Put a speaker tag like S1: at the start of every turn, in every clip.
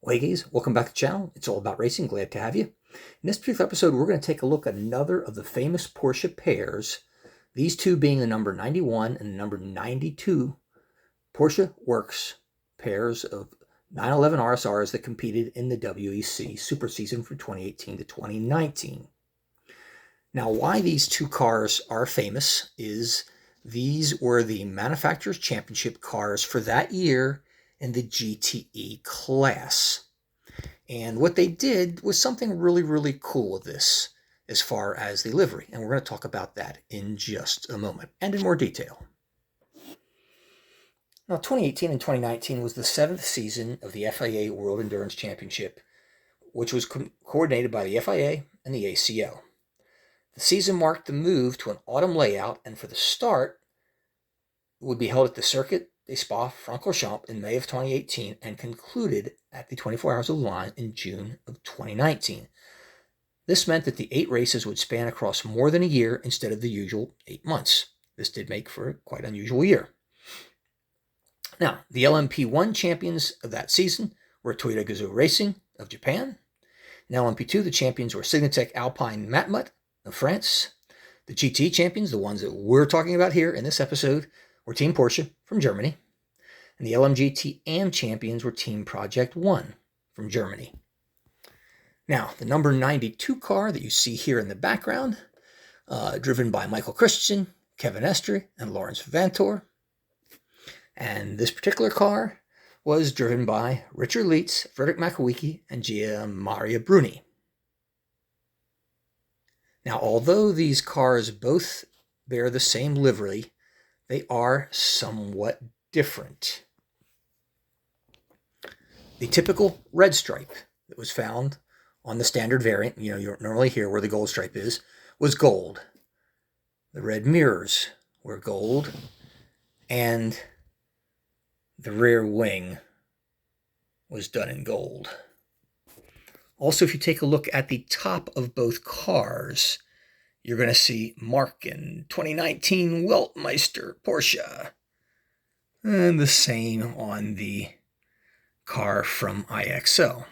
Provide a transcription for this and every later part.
S1: Hey guys, welcome back to the channel. It's all about racing. Glad to have you. In this particular episode, we're going to take a look at another of the famous Porsche pairs, these two being the number 91 and the number 92 Porsche Works pairs of 911 RSRs that competed in the WEC Super season from 2018 to 2019. Now, why these two cars are famous is these were the manufacturer's championship cars for that year in the GTE class. And what they did was something really cool with this as far as the livery. And we're going to talk about that in just a moment and in more detail. Now, 2018 and 2019 was the 7th season of the FIA World Endurance Championship, which was coordinated by the FIA and the ACO. The season marked the move to an autumn layout, and for the start, it would be held at the Circuit de Spa-Francorchamps in May of 2018 and concluded at the 24 Hours of Le Mans in June of 2019. This meant that the 8 races would span across more than a year instead of the usual 8 months. This did make for a quite unusual year. Now, the LMP1 champions of that season were Toyota Gazoo Racing of Japan. In LMP2, the champions were Signatech Alpine Matmut of France. The GT champions, the ones that we're talking about here in this episode, were Team Porsche from Germany, and the LMGT AM champions were Team Project One from Germany. Now, the number 92 car that you see here in the background, driven by Michael Christensen, Kevin Estre, and Lawrence Vantor. And this particular car was driven by Richard Leitz, Frederick Makowiecki, and Gia Maria Bruni. Now, although these cars both bear the same livery, they are somewhat different. The typical red stripe that was found on the standard variant, you normally hear where the gold stripe is, was gold. The red mirrors were gold, and the rear wing was done in gold. Also, if you take a look at the top of both cars, you're going to see Marken 2019 Weltmeister Porsche. And the same on the car from IXO.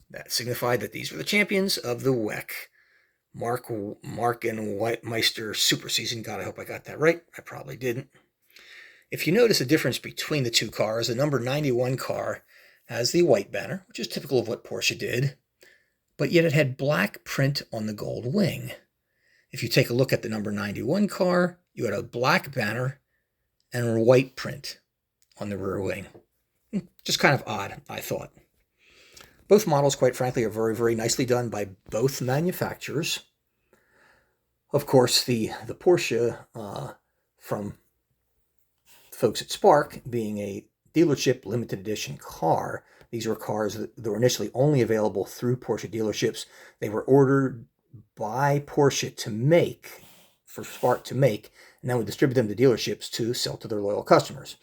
S1: That signified that these were the champions of the WEC Marken Weltmeister SuperSeason. God, I hope I got that right. I probably didn't. If you notice a difference between the two cars, the number 91 car has the white banner, which is typical of what Porsche did, but yet it had black print on the gold wing. If you take a look at the number 91 car, you had a black banner and white print on the rear wing. Just kind of odd, I thought. Both models, quite frankly, are very nicely done by both manufacturers. Of course, the Porsche from folks at Spark being a dealership limited edition car. These were cars that were initially only available through Porsche dealerships. They were ordered by Porsche to make, for Spark to make, and then would distribute them to dealerships to sell to their loyal customers.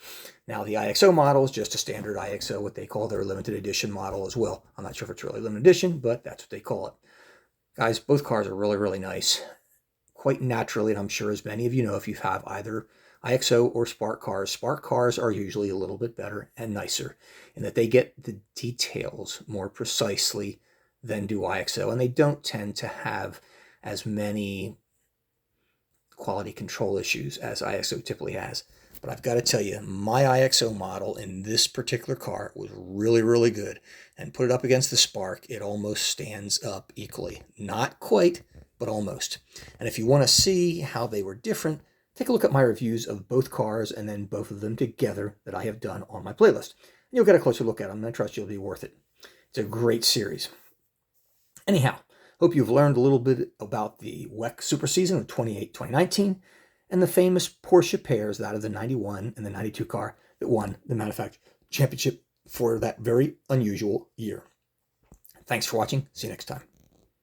S1: Now, the IXO model is just a standard IXO, what they call their limited edition model as well. I'm not sure if it's really limited edition, but that's what they call it. Guys, both cars are really nice. Quite naturally, and I'm sure as many of you know, if you have either IXO or Spark cars are usually a little bit better and nicer in that they get the details more precisely than do IXO, and they don't tend to have as many quality control issues as IXO typically has. But I've got to tell you, my IXO model in this particular car was really good, and put it up against the Spark, it almost stands up equally. Not quite, but almost. And if you want to see how they were different, take a look at my reviews of both cars and then both of them together that I have done on my playlist. And you'll get a closer look at them, and I trust you'll be worth it. It's a great series. Anyhow, hope you've learned a little bit about the WEC Super season of 2019 and the famous Porsche pairs, that of the 91 and the 92 car that won the manufacturer championship for that very unusual year. Thanks for watching. See you next time.